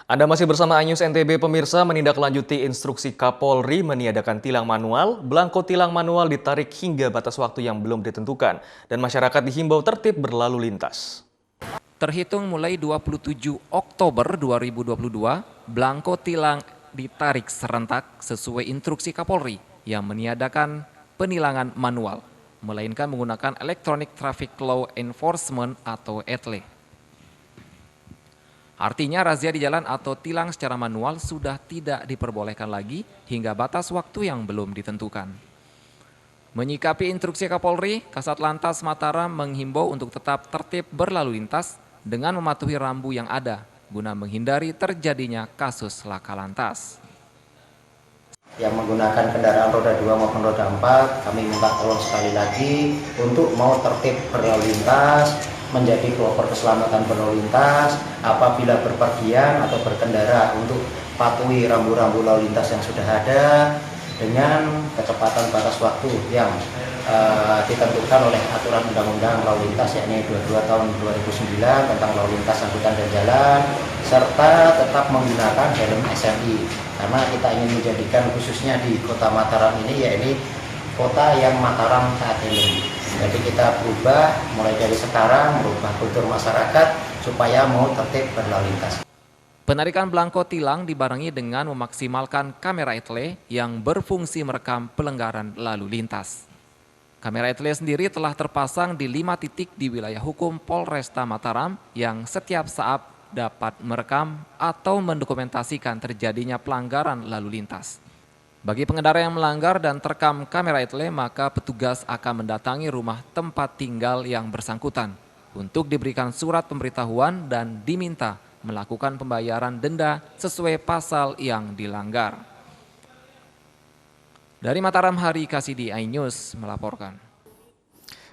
Anda masih bersama Anyus NTB pemirsa, menindaklanjuti instruksi Kapolri meniadakan tilang manual, belangko tilang manual ditarik hingga batas waktu yang belum ditentukan, dan masyarakat dihimbau tertib berlalu lintas. Terhitung mulai 27 Oktober 2022, belangko tilang ditarik serentak sesuai instruksi Kapolri yang meniadakan penilangan manual, melainkan menggunakan Electronic Traffic Law Enforcement atau ETLE. Artinya razia di jalan atau tilang secara manual sudah tidak diperbolehkan lagi hingga batas waktu yang belum ditentukan. Menyikapi instruksi Kapolri, Kasat Lantas Mataram menghimbau untuk tetap tertib berlalu lintas dengan mematuhi rambu yang ada guna menghindari terjadinya kasus laka lantas. Yang menggunakan kendaraan roda 2 maupun roda 4, kami minta tolong sekali lagi untuk mau tertib berlalu lintas, menjadi pelopor keselamatan berlalu lintas apabila berpergian atau berkendara, untuk patuhi rambu-rambu lalu lintas yang sudah ada dengan kecepatan batas waktu yang ditentukan oleh aturan Undang-Undang Lalu Lintas, yakni 22 tahun 2009 tentang lalu lintas angkutan dan jalan, serta tetap menggunakan helm SNI, karena kita ingin menjadikan khususnya di Kota Mataram ini, yakni kota yang Mataram taat helm. Jadi kita berubah mulai dari sekarang, merubah kultur masyarakat supaya mau tertib berlalu lintas. Penarikan belangko tilang dibarengi dengan memaksimalkan kamera ETLE yang berfungsi merekam pelanggaran lalu lintas. Kamera ETLE sendiri telah terpasang di 5 titik di wilayah hukum Polresta Mataram yang setiap saat dapat merekam atau mendokumentasikan terjadinya pelanggaran lalu lintas. Bagi pengendara yang melanggar dan terekam kamera ETLE, maka petugas akan mendatangi rumah tempat tinggal yang bersangkutan untuk diberikan surat pemberitahuan dan diminta melakukan pembayaran denda sesuai pasal yang dilanggar. Dari Mataram, Hari Kasidi, iNews melaporkan.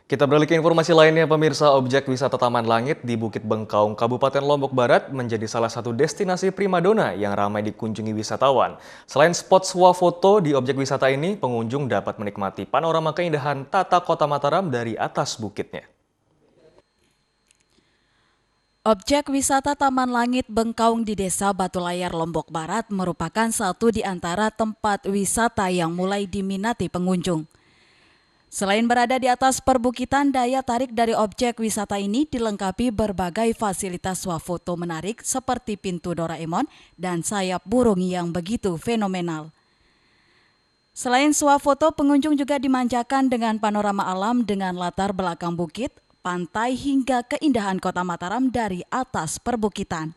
Kita beralih ke informasi lainnya pemirsa, objek wisata Taman Langit di Bukit Bengkaung, Kabupaten Lombok Barat menjadi salah satu destinasi primadona yang ramai dikunjungi wisatawan. Selain spot swafoto di objek wisata ini, pengunjung dapat menikmati panorama keindahan tata kota Mataram dari atas bukitnya. Objek wisata Taman Langit Bengkaung di Desa Batu Layar, Lombok Barat merupakan satu di antara tempat wisata yang mulai diminati pengunjung. Selain berada di atas perbukitan, daya tarik dari objek wisata ini dilengkapi berbagai fasilitas swafoto menarik seperti pintu Doraemon dan sayap burung yang begitu fenomenal. Selain swafoto, pengunjung juga dimanjakan dengan panorama alam dengan latar belakang bukit, pantai hingga keindahan kota Mataram dari atas perbukitan.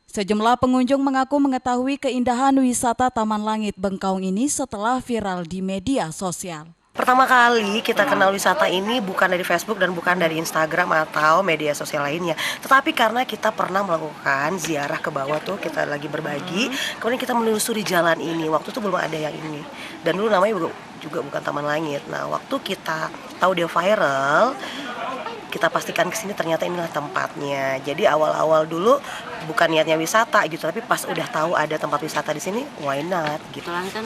Sejumlah pengunjung mengaku mengetahui keindahan wisata Taman Langit Bengkaung ini setelah viral di media sosial. Pertama kali kita kenal wisata ini bukan dari Facebook dan bukan dari Instagram atau media sosial lainnya, tetapi karena kita pernah melakukan ziarah ke bawah tuh, kita lagi berbagi, kemudian kita menelusuri jalan ini. Waktu itu belum ada yang ini, dan dulu namanya juga bukan Taman Langit. Nah, waktu kita tahu dia viral, kita pastikan kesini, ternyata inilah tempatnya. Jadi awal-awal dulu bukan niatnya wisata gitu, tapi pas udah tahu ada tempat wisata di sini, why not gitu. Kebetulan kan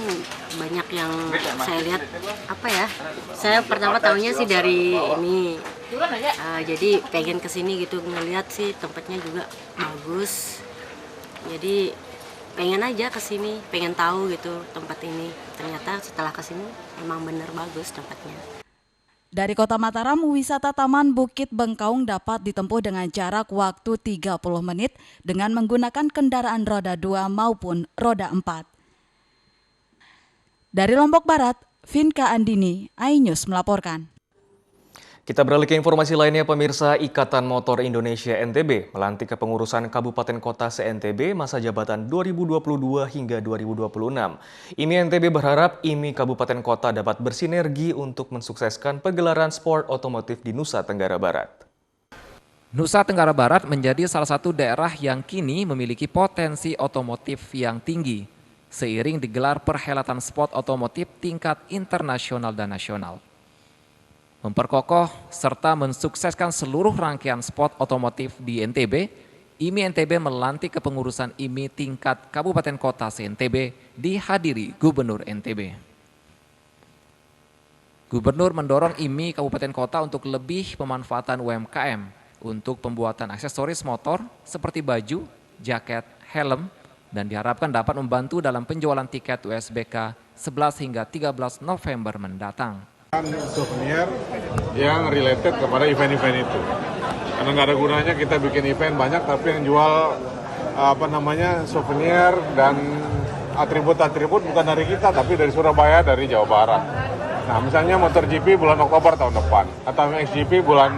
banyak yang saya lihat, saya pertama tahunya sih dari ini, jadi pengen kesini gitu, ngeliat sih tempatnya juga bagus, jadi pengen aja kesini, pengen tahu gitu tempat ini. Ternyata setelah kesini emang bener bagus tempatnya. Dari Kota Mataram, wisata Taman Bukit Bengkaung dapat ditempuh dengan jarak waktu 30 menit dengan menggunakan kendaraan roda 2 maupun roda 4. Dari Lombok Barat, Vinka Andini, iNews melaporkan. Kita beralih ke informasi lainnya pemirsa, Ikatan Motor Indonesia NTB melantik kepengurusan Kabupaten Kota se-NTB masa jabatan 2022 hingga 2026. IMI NTB berharap IMI Kabupaten Kota dapat bersinergi untuk mensukseskan pegelaran sport otomotif di Nusa Tenggara Barat. Nusa Tenggara Barat menjadi salah satu daerah yang kini memiliki potensi otomotif yang tinggi, seiring digelar perhelatan sport otomotif tingkat internasional dan nasional. Memperkokoh serta mensukseskan seluruh rangkaian spot otomotif di NTB, IMI NTB melantik kepengurusan IMI tingkat Kabupaten Kota se-NTB dihadiri Gubernur NTB. Gubernur mendorong IMI Kabupaten Kota untuk lebih pemanfaatan UMKM untuk pembuatan aksesoris motor seperti baju, jaket, helm, dan diharapkan dapat membantu dalam penjualan tiket USBK 11 hingga 13 November mendatang. Souvenir yang related kepada event-event itu. Karena nggak ada gunanya kita bikin event banyak tapi yang jual souvenir dan atribut-atribut bukan dari kita tapi dari Surabaya, dari Jawa Barat. Nah, misalnya MotoGP bulan Oktober tahun depan atau MXGP bulan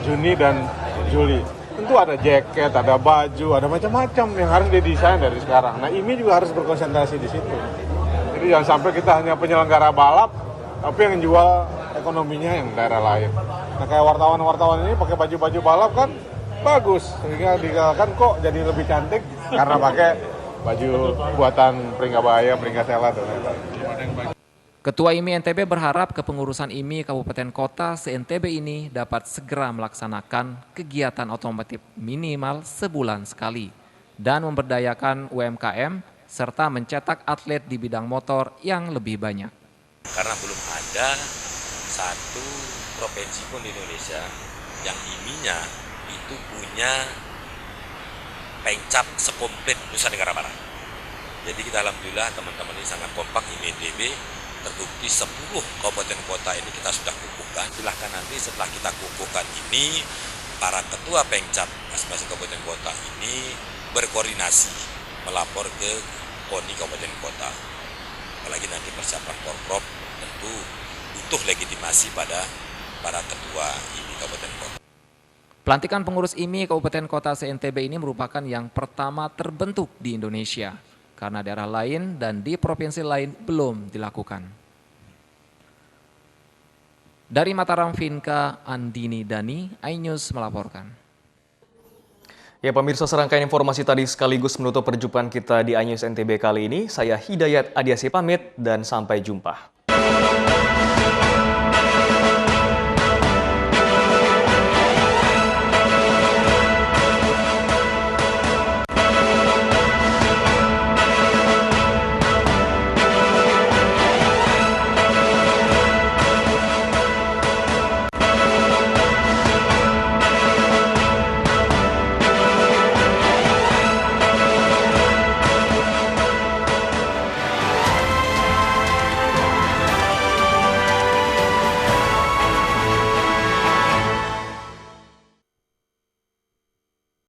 Juni dan Juli. Tentu ada jaket, ada baju, ada macam-macam yang harus didesain dari sekarang. Nah, IMI juga harus berkonsentrasi di situ. Jadi jangan sampai kita hanya penyelenggara balap, tapi yang jual ekonominya yang daerah lain. Nah, kayak wartawan-wartawan ini pakai baju-baju balap kan bagus. Sehingga dikatakan kok jadi lebih cantik karena pakai baju buatan Pringgabaya, Pringgasela, dan lain-lain. Ketua IMI NTB berharap kepengurusan IMI Kabupaten Kota se-NTB ini dapat segera melaksanakan kegiatan otomotif minimal sebulan sekali dan memberdayakan UMKM serta mencetak atlet di bidang motor yang lebih banyak. Karena belum ada satu provinsi pun di Indonesia yang IMI-nya itu punya pencap sekomplit Nusa Tenggara Barat. Jadi kita alhamdulillah teman-teman ini sangat kompak IMI NTB. Terbukti 10 kabupaten kota ini kita sudah kukuhkan. Silahkan nanti setelah kita kukuhkan ini, para ketua pencap masing-masing kabupaten kota ini berkoordinasi melapor ke KONI kabupaten kota. Apalagi nanti persiapan Porprov tentu butuh legitimasi pada para ketua IMI kabupaten kota. Pelantikan pengurus IMI Kabupaten Kota se-NTB ini merupakan yang pertama terbentuk di Indonesia, karena daerah lain dan di provinsi lain belum dilakukan. Dari Mataram Vinka, Andini Dani, iNews melaporkan. Ya pemirsa, serangkaian informasi tadi sekaligus menutup perjumpaan kita di iNews NTB kali ini. Saya Hidayat Adiasi pamit dan sampai jumpa.